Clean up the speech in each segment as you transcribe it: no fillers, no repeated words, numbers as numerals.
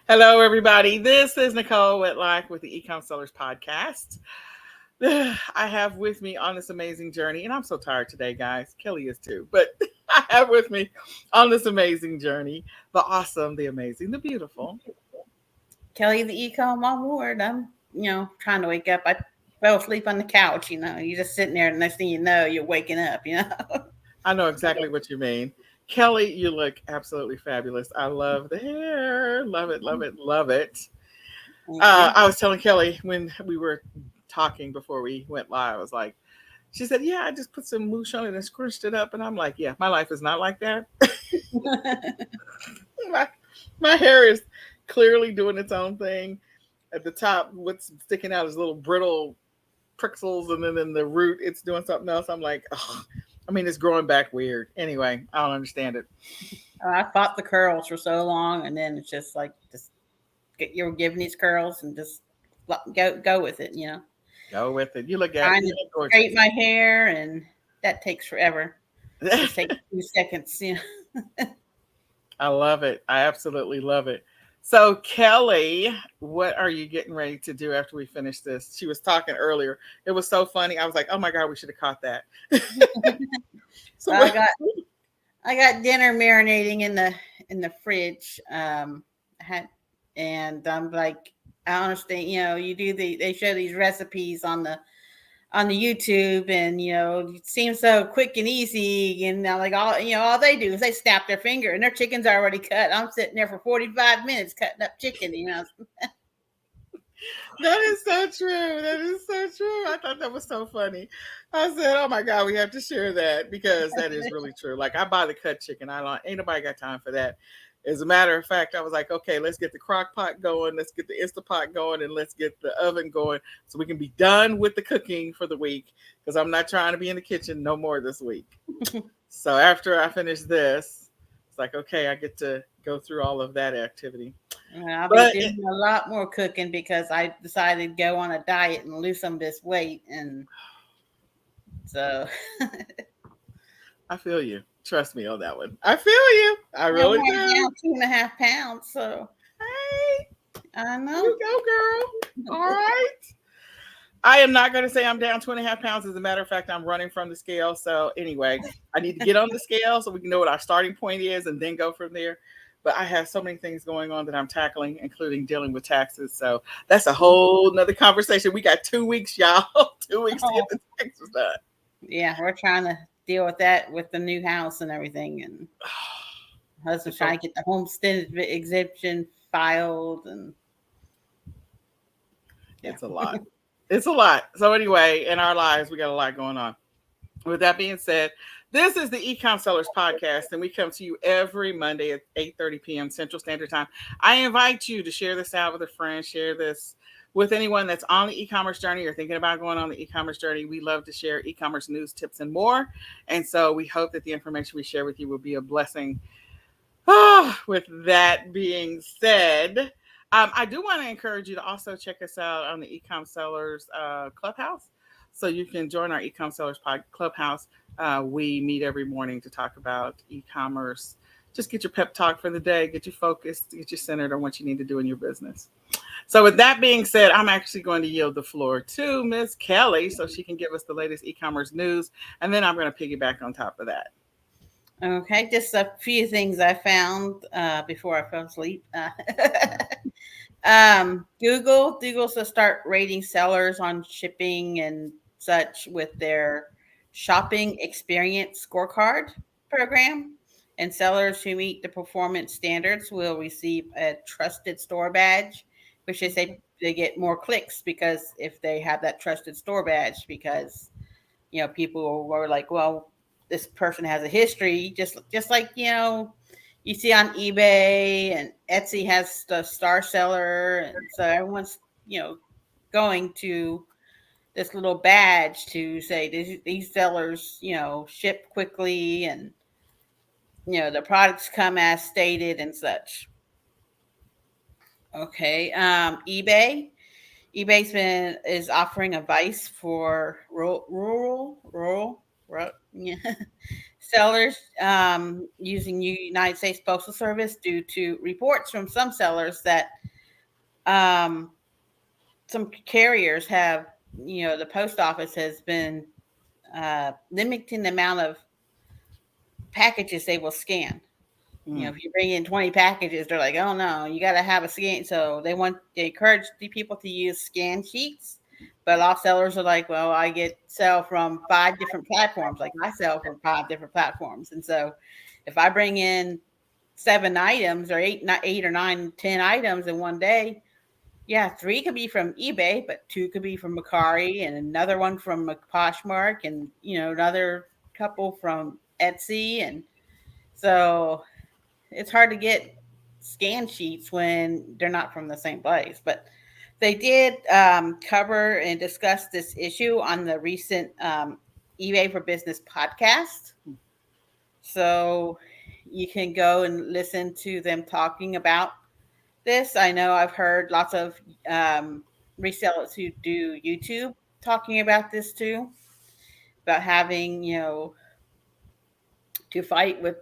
Hello, everybody. This is Nicole Whitlock with the eComSellers podcast. I have with me on this amazing journey, and I'm so tired today, guys. Kelly is too, but I have with me on this amazing journey the awesome, the amazing, the beautiful Kelly, the eCom on board. I'm, trying to wake up. I fell asleep on the couch. You're just sitting there, and next thing you know, you're waking up. I know exactly what you mean. Kelly, you look absolutely fabulous. I love the hair. Love it, love it, love it. Thank you. I was telling Kelly when we were talking before we went live, I was like, she said, yeah, I just put some mousse on it and scrunched it up. And I'm like, yeah, my life is not like that. my, my hair is clearly doing its own thing. At the top, what's sticking out is little brittle prickles. And then in the root, it's doing something else. I'm like, oh, it's growing back weird. Anyway, I don't understand it. I fought the curls for so long, and then it's just like, you're giving these curls and just go with it, Go with it. You look at Trying you to look gorgeous. straighten my hair, and that takes forever. It just takes 2 seconds, I love it. I absolutely love it. So, Kelly, what are you getting ready to do after we finish this? She was talking earlier. It was so funny. I was like, oh my God, we should have caught that. So I got dinner marinating in the fridge. And I'm like, I understand, they show these recipes on the YouTube, and it seems so quick and easy, and like all they do is they snap their finger and their chicken's already cut. I'm sitting there for 45 minutes cutting up chicken. That is so true. That is so true. I thought that was so funny. I said, oh my God, we have to share that because that is really true. Like, I buy the cut chicken. Ain't nobody got time for that. As a matter of fact, I was like, okay, let's get the crock pot going. Let's get the Instapot going, and let's get the oven going so we can be done with the cooking for the week, because I'm not trying to be in the kitchen no more this week. So after I finish this, it's like, okay, I get to go through all of that activity. I'll be doing a lot more cooking because I decided to go on a diet and lose some of this weight. And so I feel you. Trust me on that one. I feel you. I really do. Down 2.5 pounds. So hey, I know. You go, girl. All right. I am not going to say I'm down 2.5 pounds. As a matter of fact, I'm running from the scale. So anyway, I need to get on the scale so we can know what our starting point is and then go from there. But I have so many things going on that I'm tackling, including dealing with taxes. So that's a whole nother conversation. We got 2 weeks, y'all. 2 weeks to get the taxes done. Yeah, we're trying to deal with that with the new house and everything. And husband's trying to get the homestead exemption filed. And yeah. It's a lot. It's a lot. So anyway, in our lives, we got a lot going on. With that being said, this is the eComSellers podcast, and we come to you every Monday at 8:30 p.m. Central Standard Time. I invite you to share this out with a friend, share this with anyone that's on the e-commerce journey or thinking about going on the e-commerce journey. We love to share e-commerce news, tips, and more. And so we hope that the information we share with you will be a blessing. With that being said, I do want to encourage you to also check us out on the eComSellers Clubhouse. So you can join our eComSellers Clubhouse. We meet every morning to talk about e-commerce. Just get your pep talk for the day, get you focused, get you centered on what you need to do in your business. So with that being said, I'm actually going to yield the floor to Miss Kelly so she can give us the latest e-commerce news. And then I'm going to piggyback on top of that. Okay, just a few things I found before I fell asleep. Google's to start rating sellers on shipping and such with their shopping experience scorecard program. And sellers who meet the performance standards will receive a trusted store badge, which is they get more clicks because if they have that trusted store badge, because people were like, well, this person has a history, just like you see on eBay, and Etsy has the star seller, and so everyone's going to this little badge to say these sellers ship quickly, and the products come as stated and such. Okay, eBay's offering advice for rural sellers using United States Postal Service due to reports from some sellers that um, some carriers have, the post office has been limiting the amount of packages they will scan. If you bring in 20 packages, they're like, oh no, you got to have a scan. So they encourage the people to use scan sheets. But a lot of sellers are like, well, sell from 5 different platforms. Like I sell from 5 different platforms. And so if I bring in 7 items or eight or nine, 10 items in one day, yeah, 3 could be from eBay, but 2 could be from Macari and another one from Poshmark and, another couple from Etsy. And so it's hard to get scan sheets when they're not from the same place. But they did cover and discuss this issue on the recent eBay for Business podcast. So you can go and listen to them talking about this. I know I've heard lots of resellers who do YouTube talking about this too, about having, to fight with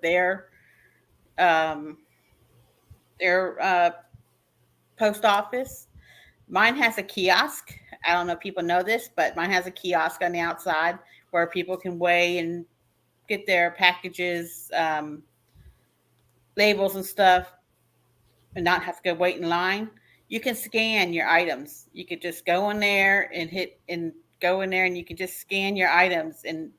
um, their post office. Mine has a kiosk. I don't know if people know this, but mine has a kiosk on the outside where people can weigh and get their packages, labels and stuff, and not have to go wait in line. You can scan your items. You could just go in there and go in there and you can just scan your items. And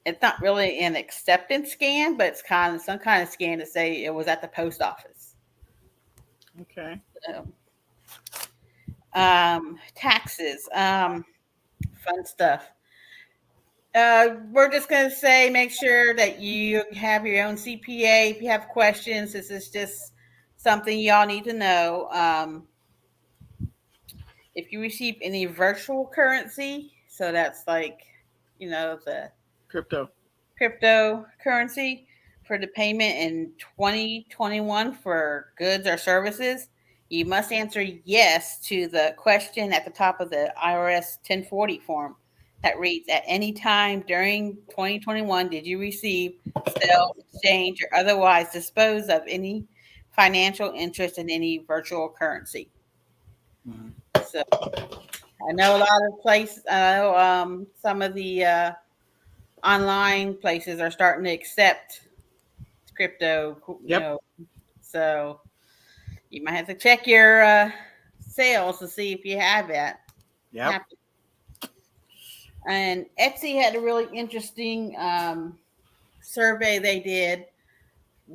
it's not really an acceptance scan, but it's kind of some kind of scan to say it was at the post office. Okay. Taxes, fun stuff. We're just going to say make sure that you have your own CPA. If you have questions, this is just something y'all need to know. If you receive any virtual currency, so that's like, the cryptocurrency for the payment in 2021 for goods or services, you must answer yes to the question at the top of the IRS 1040 form that reads, at any time during 2021, did you receive, sell, exchange, or otherwise dispose of any financial interest in any virtual currency? Mm-hmm. So I know a lot of places, some of the online places are starting to accept crypto, so you might have to check your sales to see if you have that. Yep. And Etsy had a really interesting survey they did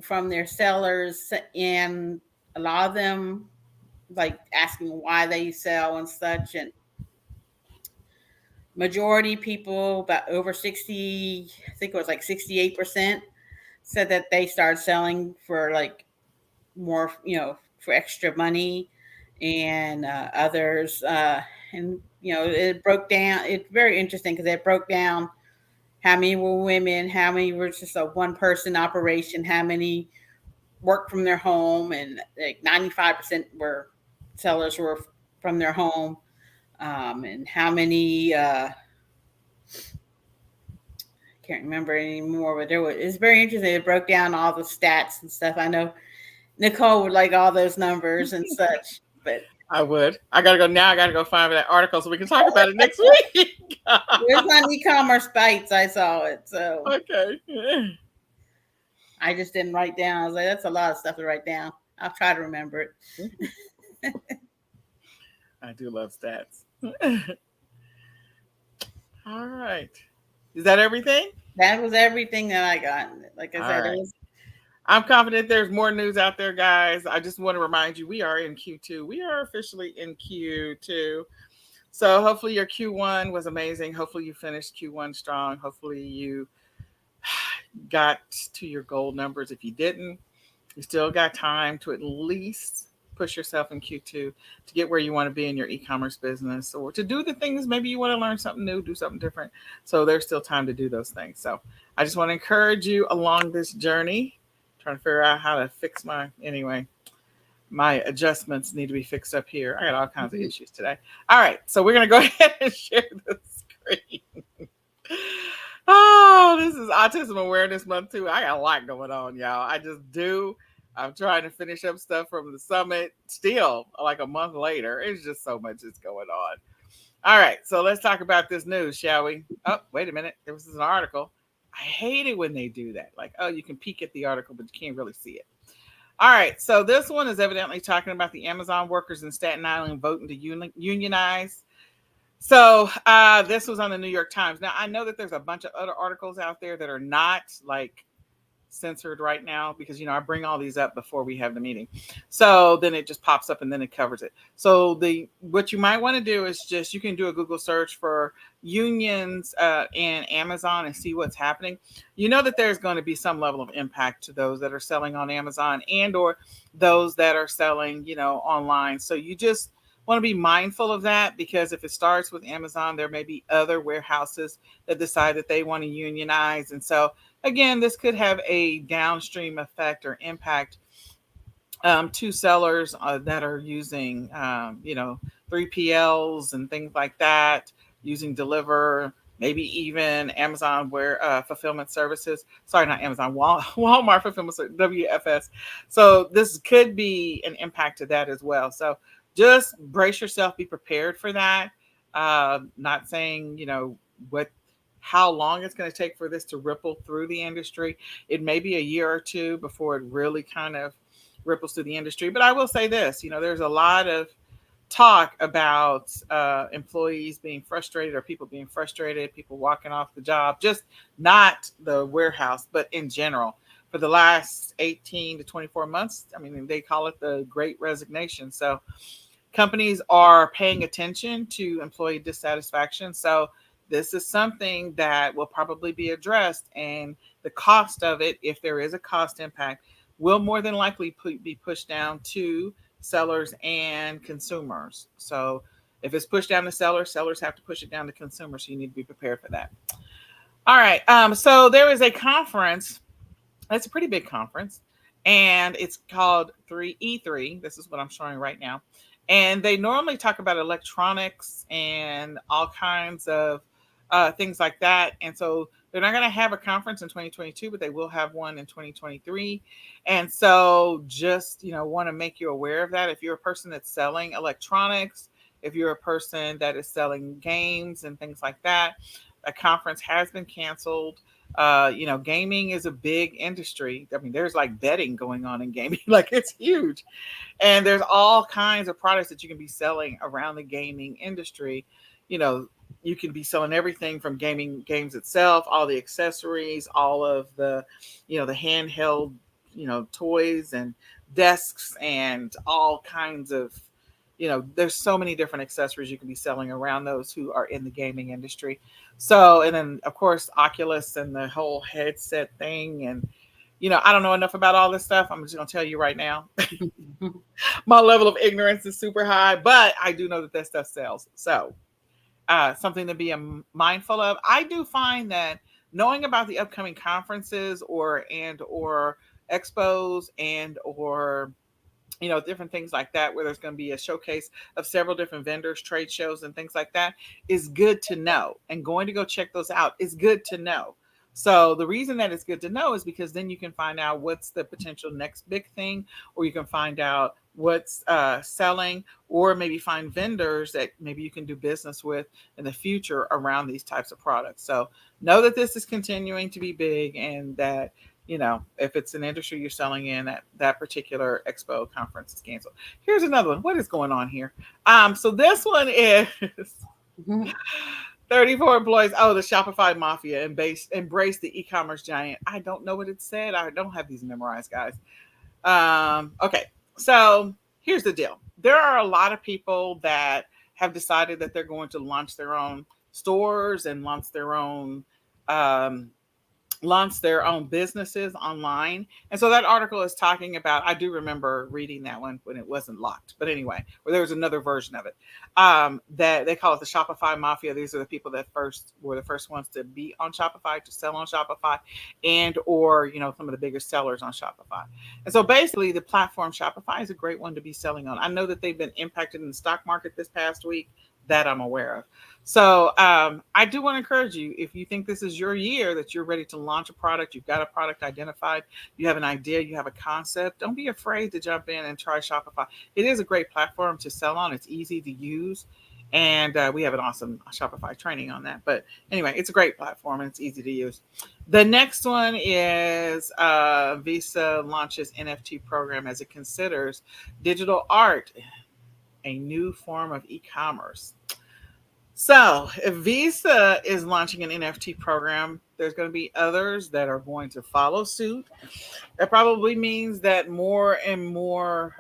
from their sellers, and a lot of them like asking why they sell and such. And majority people, about over 60, I think it was like 68%, said that they started selling for like more, for extra money, and others, and it broke down. It's very interesting because it broke down how many were women, how many were just a one person operation, how many worked from their home, and like 95% were sellers were from their home, and how many can't remember anymore, but it's very interesting. It broke down all the stats and stuff. I know Nicole would like all those numbers and such, but I would. I gotta go now. I gotta go find that article so we can talk about it next week. It was on eCommerce Bites. I saw it. So okay. I just didn't write down. I was like, that's a lot of stuff to write down. I'll try to remember it. I do love stats. All right. Is that everything? That was everything that I got. Like I said, I'm confident there's more news out there, guys. I just want to remind you, we are in Q2. We are officially in Q2. So hopefully your Q1 was amazing. Hopefully you finished Q1 strong. Hopefully you got to your goal numbers. If you didn't, you still got time to at least push yourself in Q2 to get where you want to be in your e-commerce business, or to do the things maybe you want to learn something new, do something different. So there's still time to do those things. So I just want to encourage you along this journey, trying to figure out how to fix my adjustments need to be fixed up here. I got all kinds of issues today. All right. So we're going to go ahead and share the screen. Oh, this is Autism Awareness Month too. I got a lot going on, y'all. I just do. I'm trying to finish up stuff from the summit still, like a month later. It's just so much that's going on. All right, so let's talk about this news, shall we? Oh, wait a minute. There was an article. I hate it when they do that. Like, oh, you can peek at the article, but you can't really see it. All right, so this one is evidently talking about the Amazon workers in Staten Island voting to unionize. So this was on the New York Times. Now I know that there's a bunch of other articles out there that are not like censored right now because I bring all these up before we have the meeting. So then it just pops up and then it covers it. So the what you might want to do is just you can do a Google search for unions in Amazon and see what's happening. You know that there's going to be some level of impact to those that are selling on Amazon and or those that are selling, online. So you just want to be mindful of that because if it starts with Amazon, there may be other warehouses that decide that they want to unionize. And so again, this could have a downstream effect or impact to sellers that are using, 3PLs and things like that, using Deliver, maybe even Amazon where fulfillment services. Sorry, not Amazon, Walmart fulfillment services, WFS. So this could be an impact to that as well. So just brace yourself, be prepared for that. Not saying, what how long it's going to take for this to ripple through the industry. It may be a year or two before it really kind of ripples through the industry. But I will say this, there's a lot of talk about employees being frustrated or people being frustrated, people walking off the job, just not the warehouse, but in general. For the last 18 to 24 months, I mean, they call it the great resignation. So companies are paying attention to employee dissatisfaction. So this is something that will probably be addressed, and the cost of it, if there is a cost impact, will more than likely be pushed down to sellers and consumers. So if it's pushed down to sellers, sellers have to push it down to consumers. So you need to be prepared for that. All right. So there is a conference. It's a pretty big conference, and it's called 3E3. This is what I'm showing right now. And they normally talk about electronics and all kinds of things like that. And so they're not going to have a conference in 2022, but they will have one in 2023. And so just, want to make you aware of that. If you're a person that's selling electronics, if you're a person that is selling games and things like that, a conference has been canceled. Gaming is a big industry. I mean, there's like betting going on in gaming, like it's huge. And there's all kinds of products that you can be selling around the gaming industry. You know, you can be selling everything from gaming games itself, all the accessories, all of the, the handheld, toys and desks and all kinds of, there's so many different accessories you can be selling around those who are in the gaming industry. So, and then of course, Oculus and the whole headset thing. And, I don't know enough about all this stuff. I'm just going to tell you right now. My level of ignorance is super high, but I do know that that stuff sells. So, something to be mindful of. I do find that knowing about the upcoming conferences or expos and or different things like that, where there's going to be a showcase of several different vendors, trade shows, and things like that, is good to know. And going to go check those out is good to know. So the reason that it's good to know is because then you can find out what's the potential next big thing, or you can find out what's selling, or maybe find vendors that maybe you can do business with in the future around these types of products. So know that this is continuing to be big, and that if it's an industry you're selling in, that particular expo conference is canceled. Here's another one. What is going on here? So this one is 34 employees. Oh, the Shopify Mafia embrace the e-commerce giant. I don't know what it said. I don't have these memorized, guys. Okay, so here's the deal. There are a lot of people that have decided that they're going to launch their own stores and um, launch their own businesses online. And so that article is talking about, I do remember reading that one when it wasn't locked, but anyway, where there was another version of it, that they call it the Shopify Mafia. These are the people that were the first ones to be on Shopify, to sell on Shopify, and or some of the biggest sellers on Shopify. And so basically the platform Shopify is a great one to be selling on. I know that they've been impacted in the stock market this past week, that I'm aware of. So I do want to encourage you, if you think this is your year, that you're ready to launch a product, you've got a product identified, you have an idea, you have a concept, don't be afraid to jump in and try Shopify. It is a great platform to sell on. It's easy to use. And we have an awesome Shopify training on that. But anyway, it's a great platform and it's easy to use. The next one is Visa launches NFT program as it considers digital art a new form of e-commerce. So, if Visa is launching an NFT program, there's going to be others that are going to follow suit. That probably means that more and more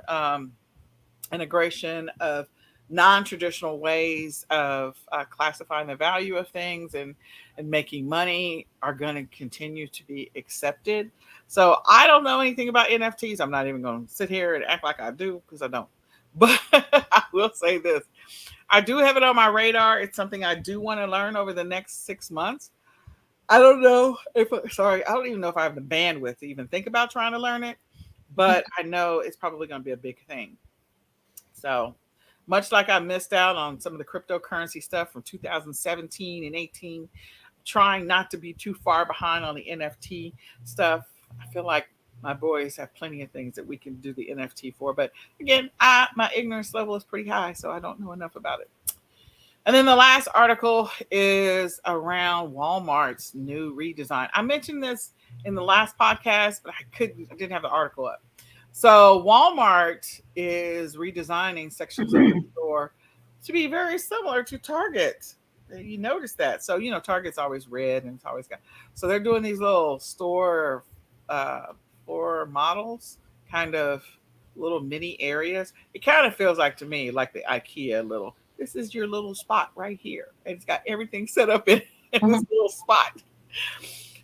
integration of non-traditional ways of classifying the value of things and making money are going to continue to be accepted. So I don't know anything about NFTs. I'm not even going to sit here and act like I do because I don't. But I will say this. I do have it on my radar. It's something I do want to learn over the next 6 months. I don't know if, sorry, I don't even know if I have the bandwidth to even think about trying to learn it, but I know it's probably going to be a big thing. So, much like I missed out on some of the cryptocurrency stuff from 2017 and 18, trying not to be too far behind on the NFT stuff, I feel like my boys have plenty of things that we can do the NFT for. But again, my ignorance level is pretty high, so I don't know enough about it. And then the last article is around Walmart's new redesign. I mentioned this in the last podcast, but I didn't have the article up. So Walmart is redesigning sections of the store to be very similar to Target. You notice that. So, Target's always red and it's always got. So they're doing these little uh, floor models, kind of little mini areas. It kind of feels like to me like the IKEA little. This is your little spot right here. And it's got everything set up in this little spot.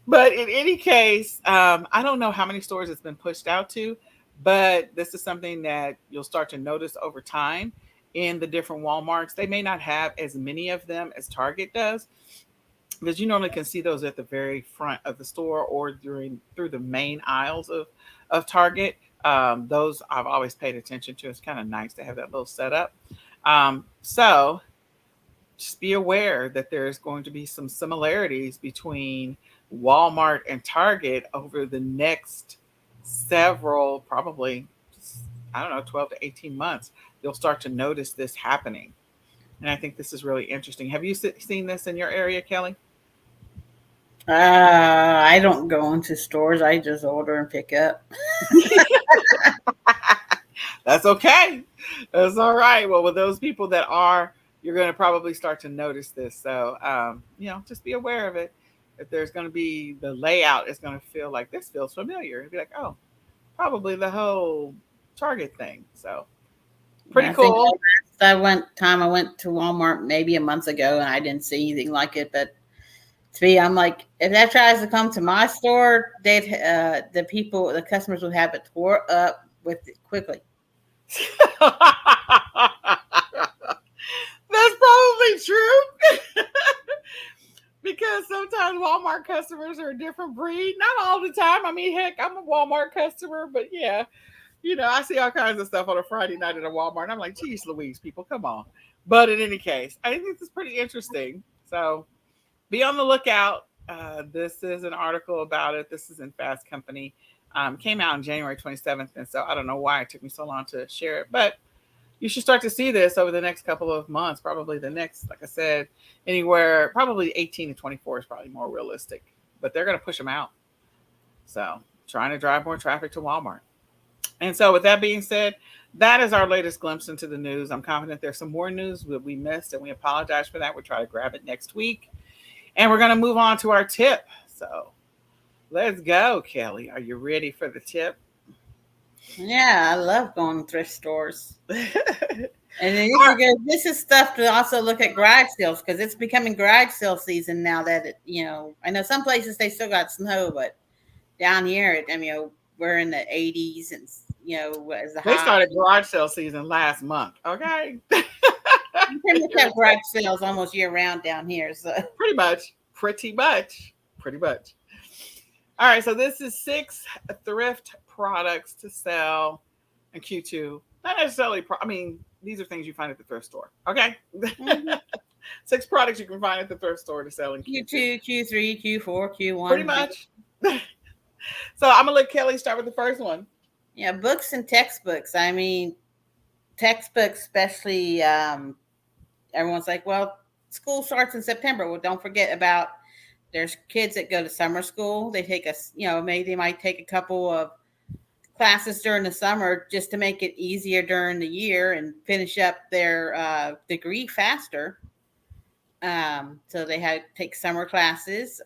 But in any case, I don't know how many stores it's been pushed out to, but this is something that you'll start to notice over time in the different Walmarts. They may not have as many of them as Target does, because you normally can see those at the very front of the store or through the main aisles of Target. Those I've always paid attention to. It's kind of nice to have that little setup. So just be aware that there's going to be some similarities between Walmart and Target over the next several, probably, I don't know, 12 to 18 months. You'll start to notice this happening. And I think this is really interesting. Have you seen this in your area, Kelly? I don't go into stores. I just order and pick up. That's okay. That's all right. Well, with those people that are, you're going to probably start to notice this. So, just be aware of it. If there's going to be the layout, is going to feel like this feels familiar. It'd be like, oh, probably the whole Target thing. So, pretty cool. I went to Walmart maybe a month ago, and I didn't see anything like it. But to me, I'm like, if that tries to come to my store, the customers would have it tore up with it quickly. That's probably true. Because sometimes Walmart customers are a different breed. Not all the time. I mean, heck, I'm a Walmart customer, but yeah, I see all kinds of stuff on a Friday night at a Walmart. And I'm like, geez, Louise, people, come on. But in any case, I think this is pretty interesting. So be on the lookout. This is an article about it. This is in Fast Company. Came out on January 27th. And so I don't know why it took me so long to share it, but you should start to see this over the next couple of months. Probably the next, like I said, anywhere, probably 18 to 24 is probably more realistic, but they're going to push them out. So trying to drive more traffic to Walmart. And so with that being said, that is our latest glimpse into the news. I'm confident there's some more news that we missed, and we apologize for that. We'll try to grab it next week. And we're going to move on to our tip. So let's go, Kelly. Are you ready for the tip? Yeah, I love going to thrift stores. And this is stuff to also look at garage sales, because it's becoming garage sale season now that, I know some places they still got snow, but down here, we're in the 80s and, as the They started garage sale season last month. Okay. We have garage sales almost year round down here. So pretty much. All right. So this is 6 thrift products to sell in Q2 Not necessarily. I mean, these are things you find at the thrift store. Okay. Mm-hmm. 6 products you can find at the thrift store to sell in Q2. Q2, Q3, Q4, Pretty Q1. much. So I'm gonna let Kelly start with the first one. Yeah, books and textbooks. I mean, textbooks, especially, everyone's like, well, school starts in September. Well, don't forget about there's kids that go to summer school. They take maybe they might take a couple of classes during the summer just to make it easier during the year and finish up their degree faster. So they had to take summer classes.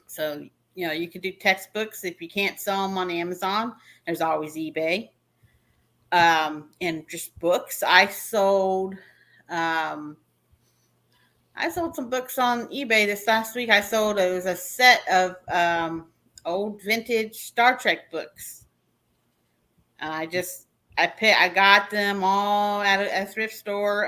So you can do textbooks if you can't sell them on Amazon. There's always eBay. And just books. Um, I sold some books on eBay this last week. It was a set of old vintage Star Trek books. I just I got them all at a thrift store.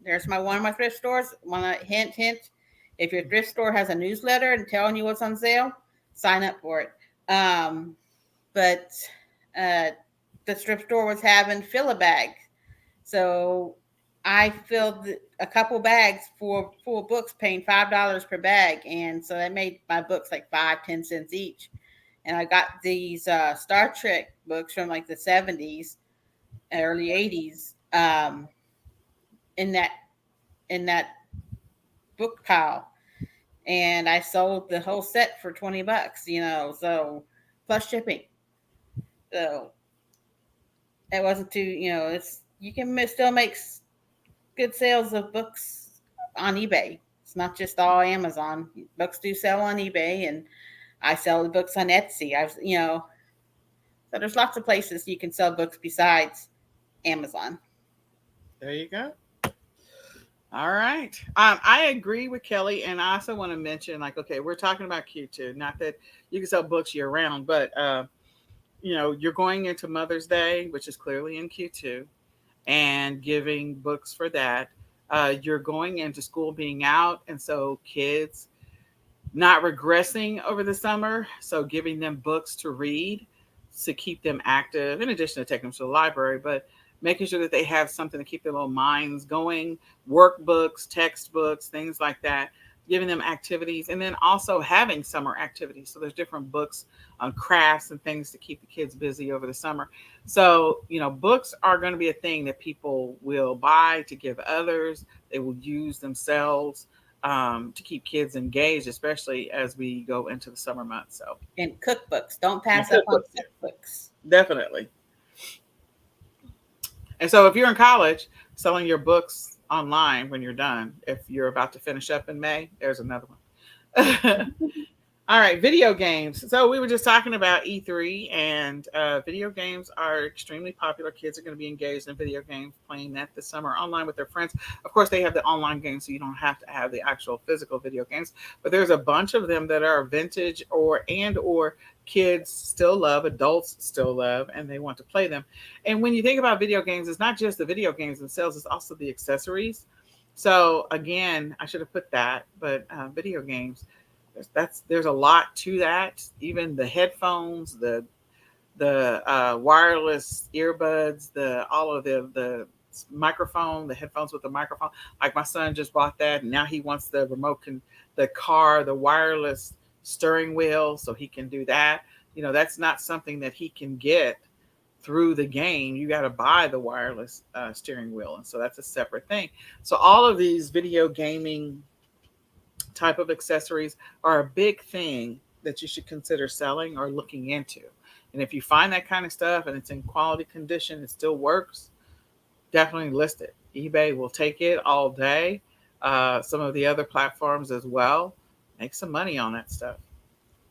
There's one of my thrift stores. Hint. If your thrift store has a newsletter and telling you what's on sale, sign up for it. But uh, the thrift store was having fill a bag, so I filled a couple bags full of books, paying $5 per bag, and so that made my books like 5-10 cents each. And I got these Star Trek books from like the 70s, early 80s, in that book pile, and I sold the whole set for $20. So plus shipping. So it wasn't too. It's you can still make good sales of books on eBay. It's not just all Amazon. Books do sell on eBay, and I sell the books on Etsy. So there's lots of places you can sell books besides Amazon. There you go. All right. I agree with Kelly, and I also want to mention, like, okay, we're talking about Q2. Not that you can sell books year round, but you're going into Mother's Day, which is clearly in Q2, and giving books for that. You're going into school being out, and so kids not regressing over the summer. So giving them books to read to keep them active, in addition to taking them to the library, but making sure that they have something to keep their little minds going, workbooks, textbooks, things like that, giving them activities, and then also having summer activities. So there's different books on crafts and things to keep the kids busy over the summer. So, books are going to be a thing that people will buy to give others. They will use themselves to keep kids engaged, especially as we go into the summer months. So, And cookbooks. Don't pass up on cookbooks, yeah, cookbooks. definitely. And so, if you're in college, selling your books online when you're done, if you're about to finish up in May, there's another one. All right, video games. So we were just talking about E3, and video games are extremely popular. Kids are going to be engaged in video games, playing that this summer online with their friends. Of course, they have the online games, so you don't have to have the actual physical video games. But there's a bunch of them that are vintage or kids still love, adults still love, and they want to play them. And when you think about video games, it's not just the video games themselves; it's also the accessories. So again, I should have put that, but video games, there's a lot to that. Even the headphones, the wireless earbuds, the all of the microphone, the headphones with the microphone. Like my son just bought that, and now he wants the the car, the wireless steering wheel, so he can do that. That's not something that he can get through the game. You got to buy the wireless steering wheel, and so that's a separate thing. So all of these video gaming type of accessories are a big thing that you should consider selling or looking into. And if you find that kind of stuff and it's in quality condition, it still works, definitely list it. eBay will take it all day. Some of the other platforms as well. Make some money on that stuff.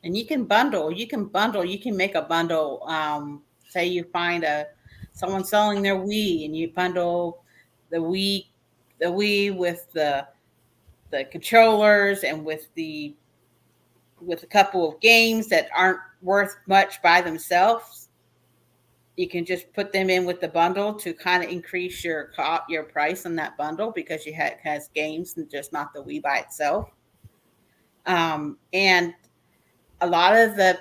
And you can bundle. You can bundle. You can make a bundle. Say you find someone selling their Wii, and you bundle the Wii, the Wii with the controllers and with a couple of games that aren't worth much by themselves. You can just put them in with the bundle to kind of increase your price on that bundle, because has games and just not the Wii by itself. And a lot of the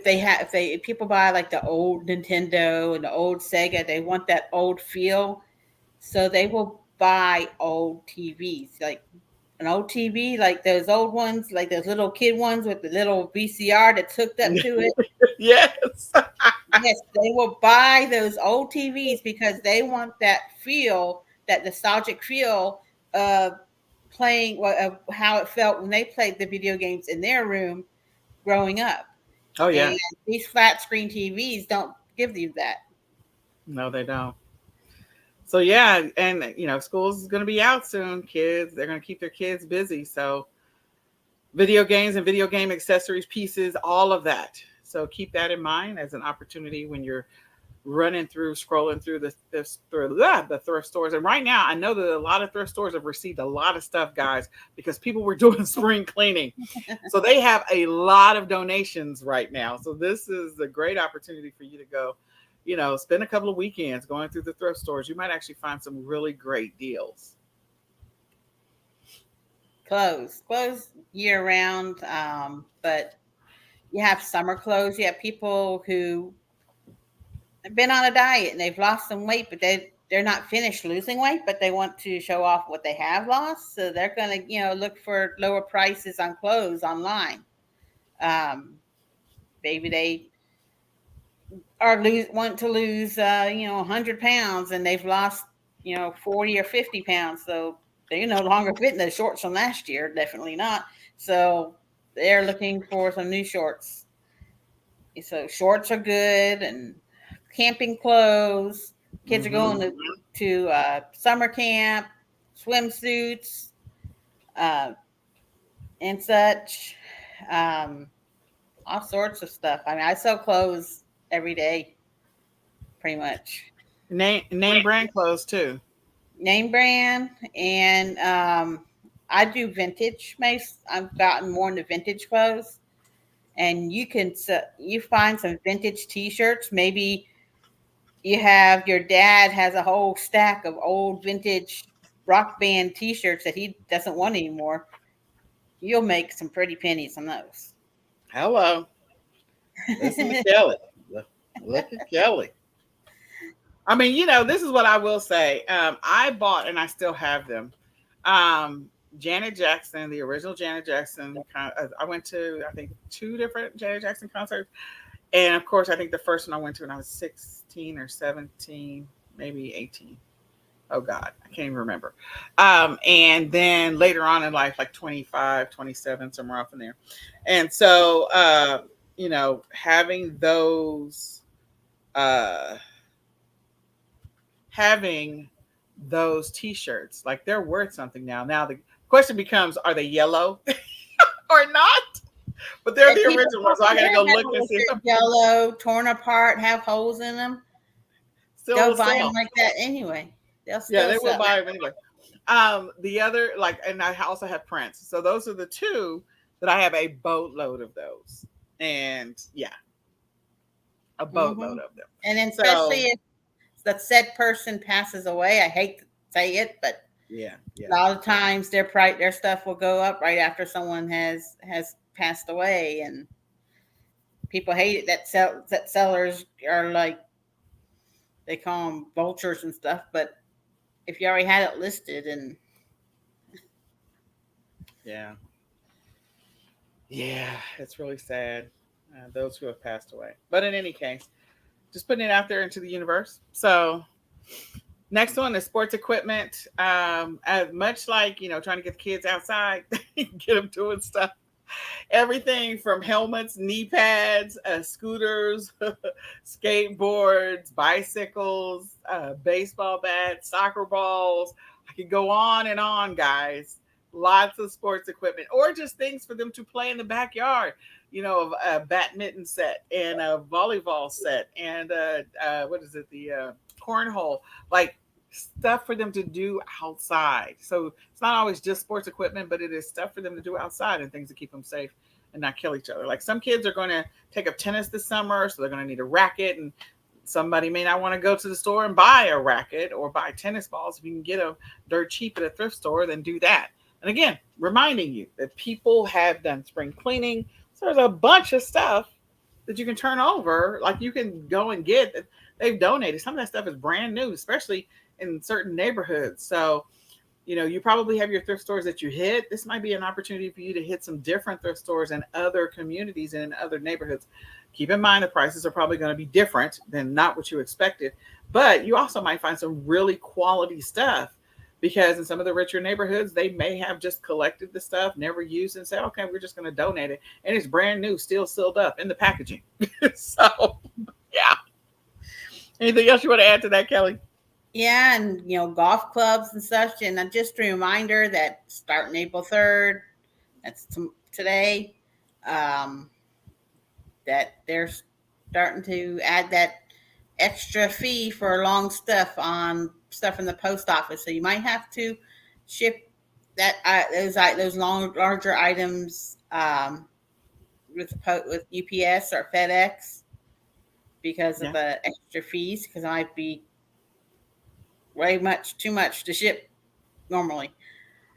if people buy like the old Nintendo and the old Sega, they want that old feel. So they will buy old TVs, like an old TV, like those old ones, like those little kid ones with the little VCR that's hooked up to it. Yes. Yes, they will buy those old TVs because they want that feel, that nostalgic feel of playing, of how it felt when they played the video games in their room growing up. Oh yeah. And these flat screen TVs don't give you that. No, they don't. So yeah, and schools is going to be out soon. Kids, they're going to keep their kids busy. So video games and video game accessories, pieces, all of that. So keep that in mind as an opportunity when you're running through, scrolling through the thrift stores. And right now, I know that a lot of thrift stores have received a lot of stuff, guys, because people were doing spring cleaning. So they have a lot of donations right now. So this is a great opportunity for you to go, spend a couple of weekends going through the thrift stores. You might actually find some really great deals. Clothes year round. But you have summer clothes. You have people who have been on a diet and they've lost some weight, but they're not finished losing weight, but they want to show off what they have lost. So they're going to, look for lower prices on clothes online. Um, Maybe they want to lose, 100 pounds, and they've lost, 40 or 50 pounds. So they're no longer fitting the shorts from last year. Definitely not. So they're looking for some new shorts. So shorts are good, and camping clothes. Kids are going Mm-hmm. to summer camp, swimsuits, uh, and such. Um, all sorts of stuff. I mean, I sell clothes every day, pretty much. Name brand clothes too. Name brand, and I do vintage. I've gotten more into vintage clothes, and you find some vintage T-shirts. Maybe your dad has a whole stack of old vintage rock band T-shirts that he doesn't want anymore. You'll make some pretty pennies on those. Hello. Listen to Kelly. Look at Kelly. I mean, this is what I will say. I bought, and I still have them. Janet Jackson, the original Janet Jackson. I went to, I think, two different Janet Jackson concerts. And of course, I think the first one I went to when I was 16 or 17, maybe 18. Oh God, I can't even remember. And then later on in life, like 25, 27, somewhere off in there. And so, uh, having those t-shirts, like they're worth something now. Now the question becomes, are they yellow or not? But they're If the people original ones, so I gotta go have look and see if them I'm yellow, torn apart, have holes in them, still they'll will buy them sell. like that anyway. They'll Yeah, still they will sell. buy them anyway. The other, like, and I also have prints. So those are the two that I have a boatload of those. And yeah, a Hmm. boatload of them. And then especially So if the said person passes away, I hate to say it, but yeah, a yeah, lot of times their stuff will go up right after someone has passed away, and people hate it that sellers are like, they call them vultures and stuff. But if you already had it listed, and yeah. Yeah, it's really sad. Those who have passed away. But in any case, just putting it out there into the universe. So next one is sports equipment. As much like trying to get the kids outside, get them doing stuff. Everything from helmets, knee pads, scooters, skateboards, bicycles, baseball bats, soccer balls. I could go on, guys. Lots of sports equipment, or just things for them to play in the backyard. A badminton set and a volleyball set, and what is it? The cornhole. Like stuff for them to do outside. So it's not always just sports equipment, but it is stuff for them to do outside and things to keep them safe and not kill each other. Like some kids are going to take up tennis this summer, so they're going to need a racket, and somebody may not want to go to the store and buy a racket or buy tennis balls. If you can get them dirt cheap at a thrift store, then do that. And again, reminding you that people have done spring cleaning. So there's a bunch of stuff that you can turn over. Like you can go and get that they've donated. Some of that stuff is brand new, especially in certain neighborhoods. So, you probably have your thrift stores that you hit. This might be an opportunity for you to hit some different thrift stores in other communities and in other neighborhoods. Keep in mind the prices are probably going to be different than not what you expected, but you also might find some really quality stuff because in some of the richer neighborhoods, they may have just collected the stuff, never used, and said, okay, we're just going to donate it. And it's brand new, still sealed up in the packaging. So, yeah. Anything else you want to add to that, Kelly? Yeah, and golf clubs and such. And just a reminder that starting April 3rd, that's today, um, that they're starting to add that extra fee for long stuff on stuff in the post office. So you might have to ship that those larger items with UPS or FedEx because of Yeah. the extra fees, because it might be way too much to ship normally.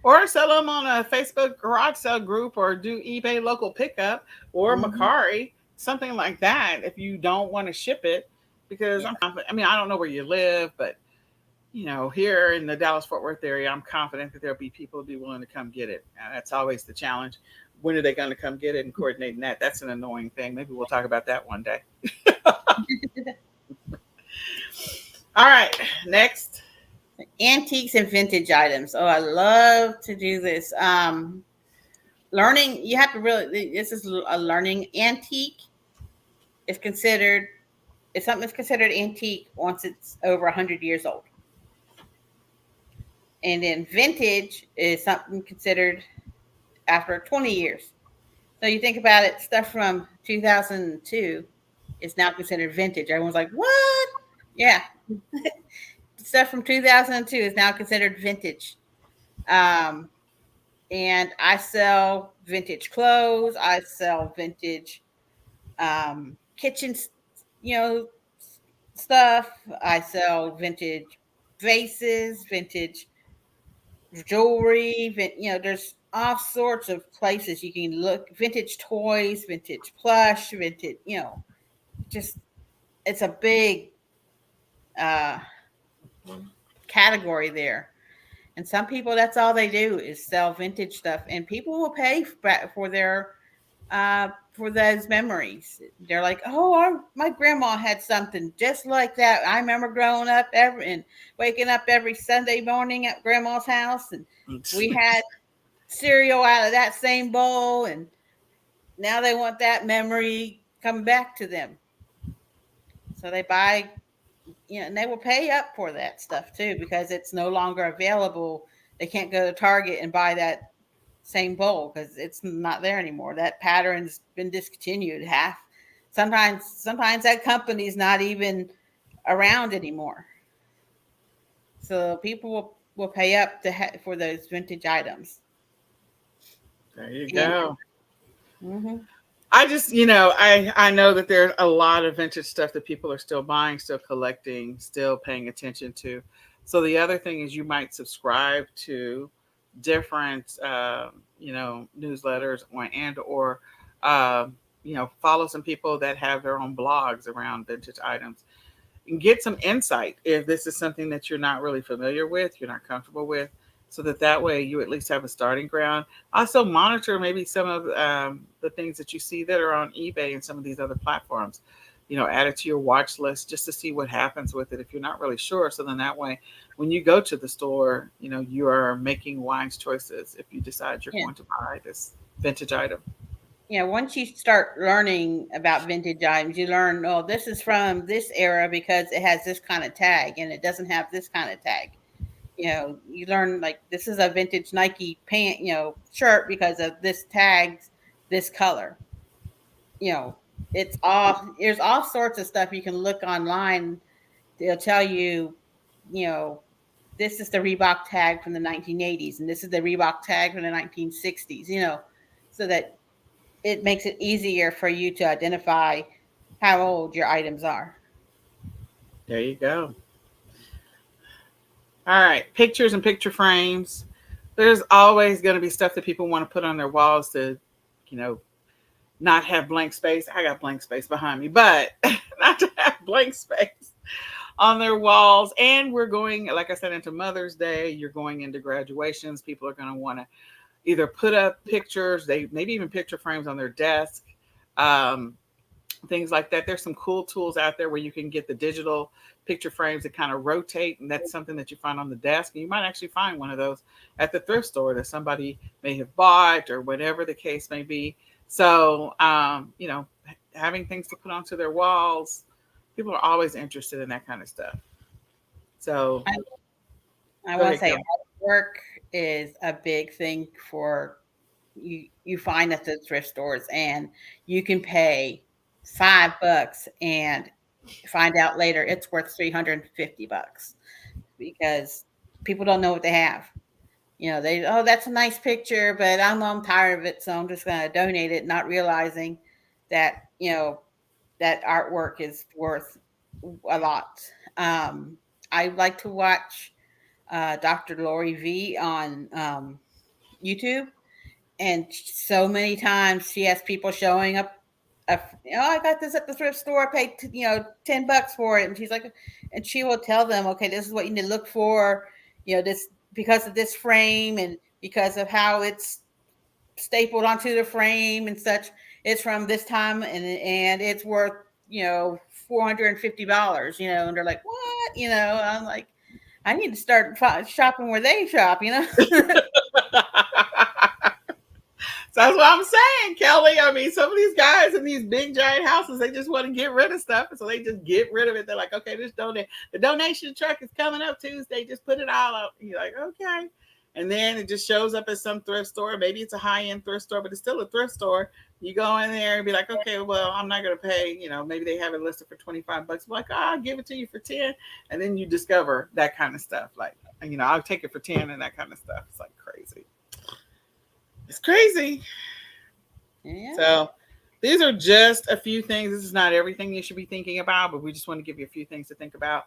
Or sell them on a Facebook garage sale group or do eBay local pickup or Mm-hmm. Macari, something like that if you don't want to ship it. Because Yeah. I'm confident, I mean, I don't know where you live, but here in the Dallas Fort Worth area, I'm confident that there'll be people who be willing to come get it. And that's always the challenge. When are they going to come get it and coordinating that? That's an annoying thing. Maybe we'll talk about that one day. All right, next. Antiques and vintage items. Oh, I love to do this. Learning, you have to really, this is a learning. Antique is considered, if something is considered antique once it's over 100 years old. And then vintage is something considered after 20 years. So you think about it, stuff from 2002 is now considered vintage. Everyone's like, what? Yeah. Stuff from 2002 is now considered vintage. Um, and I sell vintage clothes. I sell vintage kitchen, you know, stuff. I sell vintage vases, vintage jewelry. There's all sorts of places you can look. Vintage toys, vintage plush, vintage. Just it's a big uh, category there. And some people, that's all they do is sell vintage stuff, and people will pay for their for those memories. They're like, "Oh, my grandma had something just like that. I remember growing up and waking up every Sunday morning at grandma's house, and we had cereal out of that same bowl, and now they want that memory coming back to them. So they buy, and they will pay up for that stuff too because it's no longer available. They can't go to Target and buy that same bowl because it's not there anymore. That pattern's been discontinued. Sometimes that company's not even around anymore. So people will pay up for those vintage items. There you And go. mm-hmm. I just, I know that there's a lot of vintage stuff that people are still buying, still collecting, still paying attention to. So the other thing is you might subscribe to different, newsletters or follow some people that have their own blogs around vintage items and get some insight if this is something that you're not really familiar with, you're not comfortable with, so that way you at least have a starting ground. Also, monitor maybe some of the things that you see that are on eBay and some of these other platforms. Add it to your watch list just to see what happens with it if you're not really sure. So then that way, when you go to the store, you are making wise choices if you decide you're Yeah. going to buy this vintage item. Once you start learning about vintage items, you learn, oh, this is from this era because it has this kind of tag and it doesn't have this kind of tag. You learn like this is a vintage Nike pant, shirt because of this tags, this color. You know, there's all sorts of stuff you can look online. They'll tell you, you know, this is the Reebok tag from the 1980s and this is the Reebok tag from the 1960s, so that it makes it easier for you to identify how old your items are. There you go. All right, pictures and picture frames. There's always going to be stuff that people want to put on their walls to, you know, not have blank space. I got blank space behind me, but not to have blank space on their walls. And we're going, like I said, into Mother's Day. You're going into graduations. People are going to want to either put up pictures, they maybe even picture frames on their desk, um, things like that. There's some cool tools out there where you can get the digital picture frames that kind of rotate, and that's something that you find on the desk. And you might actually find one of those at the thrift store that somebody may have bought or whatever the case may be. So, having things to put onto their walls, people are always interested in that kind of stuff. So, I go want to ahead, say Kelly. artwork is a big thing for you find at the thrift stores, and you can pay $5 and find out later it's worth $350 because people don't know what they have. They, that's a nice picture, but I'm tired of it, so I'm just going to donate it, not realizing that that artwork is worth a lot. I like to watch Dr. Lori V on YouTube, and so many times she has people showing up. I got this at the thrift store. I paid $10 for it, and she's like, and she will tell them, okay, this is what you need to look for. This because of this frame and because of how it's stapled onto the frame and such. It's from this time, and it's worth $450. And they're like, what? I'm like, I need to start shopping where they shop. So that's what I'm saying, Kelly. I mean, some of these guys in these big giant houses, they just want to get rid of stuff. And so they just get rid of it. They're like, okay, this donate the donation truck is coming up Tuesday. Just put it all up. And you're like, okay. And then it just shows up at some thrift store. Maybe it's a high-end thrift store, but it's still a thrift store. You go in there and be like, okay, well, I'm not gonna pay, maybe they have it listed for $25. Like, I'll give it to you for 10. And then you discover that kind of stuff. Like, I'll take it for 10 and that kind of stuff. It's like crazy. It's crazy. Yeah. So these are just a few things. This is not everything you should be thinking about, but we just want to give you a few things to think about.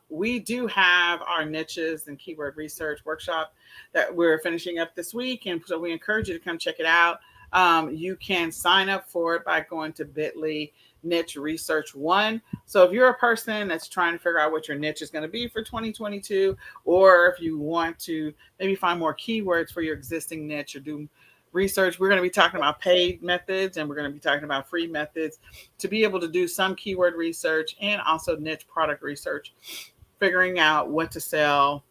We do have our niches and keyword research workshop that we're finishing up this week. And so we encourage you to come check it out. You can sign up for it by going to bit.ly niche research one. So if you're a person that's trying to figure out what your niche is going to be for 2022, or if you want to maybe find more keywords for your existing niche or do research, we're going to be talking about paid methods and we're going to be talking about free methods to be able to do some keyword research and also niche product research, figuring out what to sell,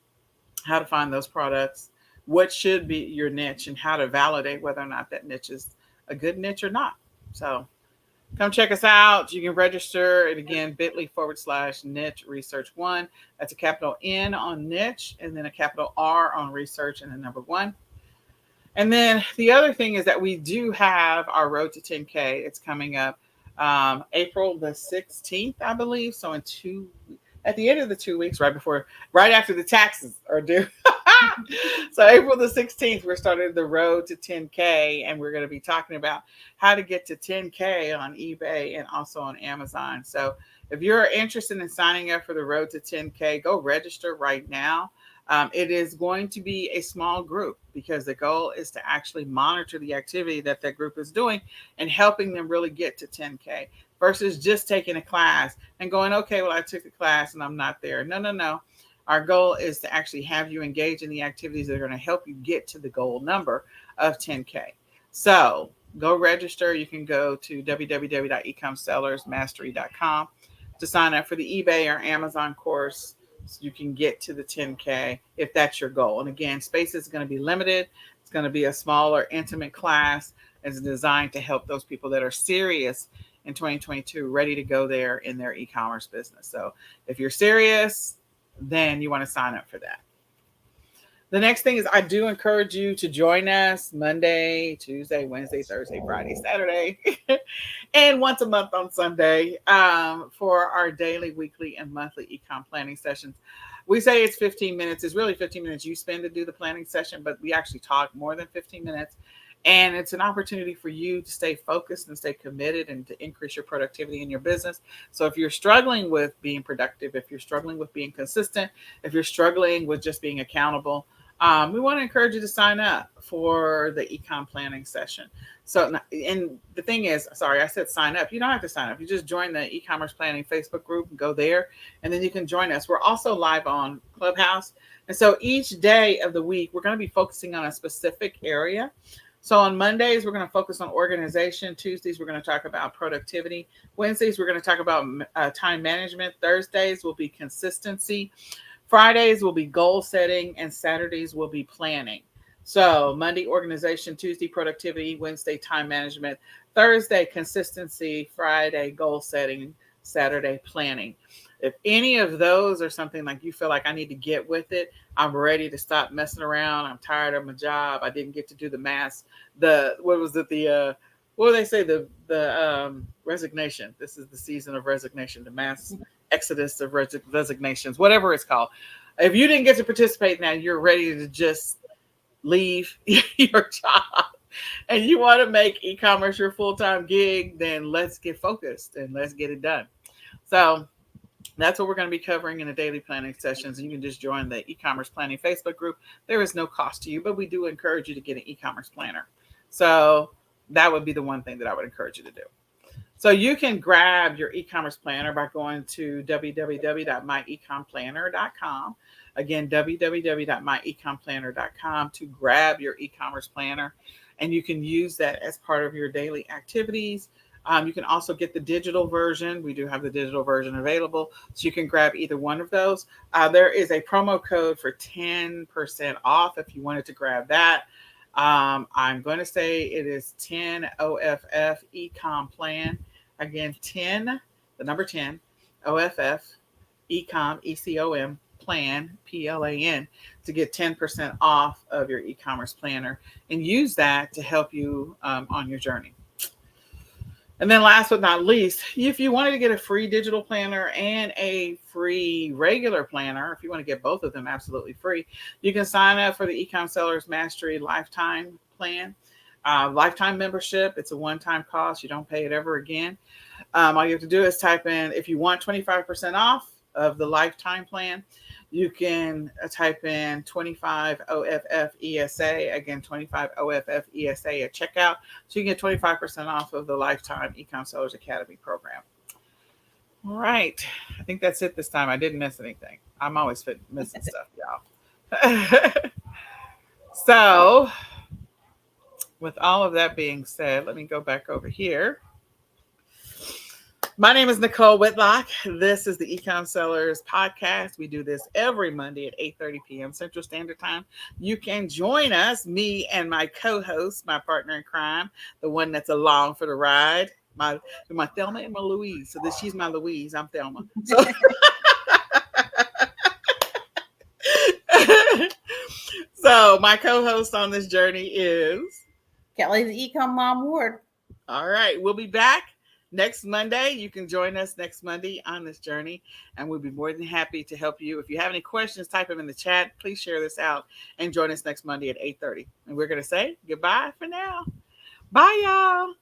how to find those products, what should be your niche, and how to validate whether or not that niche is a good niche or not. So come check us out. You can register it again, bit.ly/niche research one. That's a capital N on niche and then a capital R on research and the number one. And then the other thing is that we do have our road to 10K. It's coming up April the 16th, I believe. So at the end of the 2 weeks, right after the taxes are due. So April the 16th, we're starting the road to 10K, and we're going to be talking about how to get to 10K on eBay and also on Amazon. So if you're interested in signing up for the road to 10K, go register right now. It is going to be a small group because the goal is to actually monitor the activity that group is doing and helping them really get to 10K versus just taking a class and going, okay, well, I took the class and I'm not there. No. Our goal is to actually have you engage in the activities that are going to help you get to the goal number of 10K. So go register. You can go to www.ecomsellersmastery.com to sign up for the eBay or Amazon course. So you can get to the 10K if that's your goal. And again, space is going to be limited. It's going to be a smaller, intimate class. It's designed to help those people that are serious in 2022, ready to go there in their e-commerce business. So if you're serious, then you want to sign up for that. The next thing is I do encourage you to join us Monday, Tuesday, Wednesday, Thursday, Friday, Saturday, and once a month on Sunday for our daily, weekly, and monthly e-com planning sessions. We say it's 15 minutes. It's really 15 minutes you spend to do the planning session, but we actually talk more than 15 minutes. And it's an opportunity for you to stay focused and stay committed and to increase your productivity in your business. So if you're struggling with being productive, if you're struggling with being consistent, if you're struggling with just being accountable, we want to encourage you to sign up for the ecom planning session. So, and the thing is, sorry, I said sign up. You don't have to sign up. You just join the e-commerce planning Facebook group and go there, and then you can join us. We're also live on Clubhouse. And so each day of the week, we're going to be focusing on a specific area. So on Mondays, we're going to focus on organization. Tuesdays, we're going to talk about productivity. Wednesdays, we're going to talk about time management. Thursdays will be consistency. Fridays will be goal setting, and Saturdays will be planning. So Monday, organization, Tuesday, productivity, Wednesday, time management, Thursday, consistency, Friday, goal setting, Saturday, planning. If any of those are something like you feel like I need to get with it, I'm ready to stop messing around. I'm tired of my job. I didn't get to do the mass. What was it? What do they say? The resignation. This is the season of resignation. The mass exodus of resignations, whatever it's called. If you didn't get to participate now, you're ready to just leave your job and you want to make e-commerce your full-time gig, then let's get focused and let's get it done. So that's what we're going to be covering in the daily planning sessions. You can just join the e-commerce planning Facebook group. There is no cost to you, but we do encourage you to get an e-commerce planner. So that would be the one thing that I would encourage you to do. So you can grab your e-commerce planner by going to www.myecomplanner.com. Again, www.myecomplanner.com to grab your e-commerce planner. And you can use that as part of your daily activities. You can also get the digital version. We do have the digital version available. So you can grab either one of those. There is a promo code for 10% off if you wanted to grab that. I'm going to say it is 10 OFF eCom plan. Again, 10, the number 10, OFF eCom, ECOM plan, PLAN, to get 10% off of your e-commerce planner and use that to help you on your journey. And then last but not least, if you wanted to get a free digital planner and a free regular planner, if you want to get both of them absolutely free, you can sign up for the eComSellers Mastery Lifetime Plan. Lifetime membership. It's a one-time cost. You don't pay it ever again. All you have to do is type in, if you want 25% off of the lifetime plan, you can type in 25 OFF ESA. Again, 25 OFF ESA at checkout. So you can get 25% off of the lifetime eComSellers Academy program. All right. I think that's it this time. I didn't miss anything. I'm always missing stuff, y'all. So with all of that being said, let me go back over here. My name is Nicole Whitlock. This is the eComSellers podcast. We do this every Monday at 8:30 p.m. Central Standard Time. You can join us, me and my co-host, my partner in crime, the one that's along for the ride, my Thelma and my Louise. So she's my Louise. I'm Thelma. So my co-host on this journey is Kelly, the eCom Mom Ward. All right. We'll be back next Monday. You can join us next Monday on this journey, and we'll be more than happy to help you. If you have any questions, type them in the chat. Please share this out and join us next Monday at 8:30. And we're going to say goodbye for now. Bye, y'all.